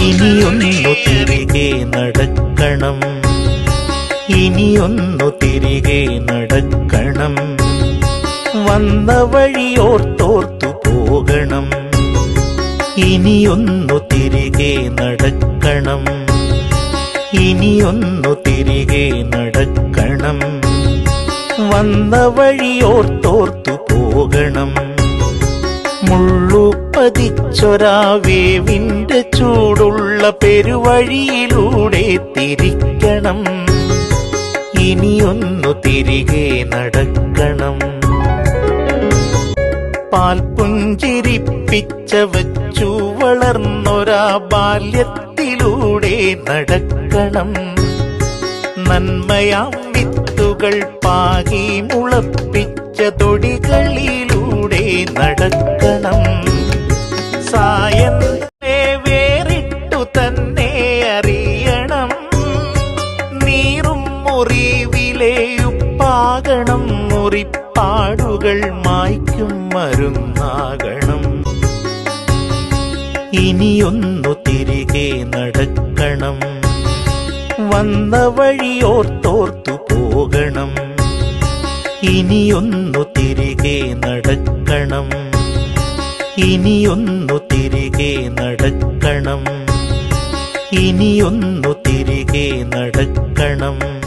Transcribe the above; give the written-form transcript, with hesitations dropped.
ഇനിയൊന്നു തിരികെ നടക്കണം, ഇനിയൊന്നു തിരികെ നടക്കണം, വന്ന വഴിയോർത്തോർത്തു പോകണം. ഇനിയൊന്നു തിരികെ നടക്കണം, ഇനിയൊന്നു തിരികെ നടക്കണം, വന്ന വഴിയോർത്തോർത്തു പോകണം. മുള്ളുപതിച്ചൊരാ വേവിന്റെ ചൂടുള്ള പെരുവഴിയിലൂടെ തിരിക്കണം. ഇനിയൊന്നു തിരികെ നടക്കണം. പാൽപുഞ്ചിരിപ്പിച്ച വച്ചു വളർന്നൊരാ ബാല്യത്തിലൂടെ നടക്കണം. നന്മയാം വിത്തുകൾ പാകി മുളപ്പിച്ച തൊടികളിലൂടെ നടക്കണം. സായന്തനെ വേറിട്ടു തന്നെ അറിയണം, നീറും മുറിവിലെ ഉപ്പാകണം, മുറിപ്പാടുകൾ മായ്ക്കും മരുന്നാകണം. ഇനിയൊന്നു തിരികെ നടക്കണം, വന്ന വഴിയോർത്തോർത്തു പോകണം. ഇനിയൊന്നു തിരികെ നടക്കണം, ഇനിയൊന്നു തിരികെ നടക്കണം, ഇനിയൊന്നു തിരികെ നടക്കണം.